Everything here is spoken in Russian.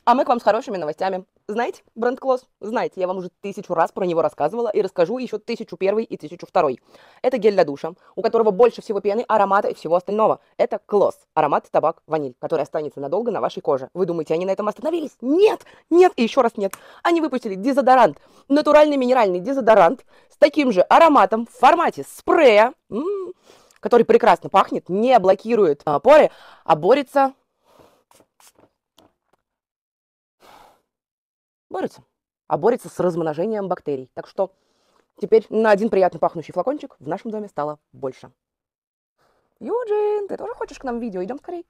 А мы к вам с хорошими новостями. Знаете, бренд Клосс? Знаете, я вам уже 1000 раз про него рассказывала и расскажу еще 1001 и 1002. Это гель для душа, у которого больше всего пены, аромата и всего остального. Это Клосс. Аромат табак, ваниль, который останется надолго на вашей коже. Вы думаете, они на этом остановились? Нет, нет и еще раз нет. Они выпустили дезодорант, натуральный минеральный дезодорант с таким же ароматом в формате спрея, который прекрасно пахнет, не блокирует поры, а борется, борется с размножением бактерий. Так что теперь на один приятно пахнущий флакончик в нашем доме стало больше. Юджин, ты тоже хочешь к нам в видео? Идем скорей.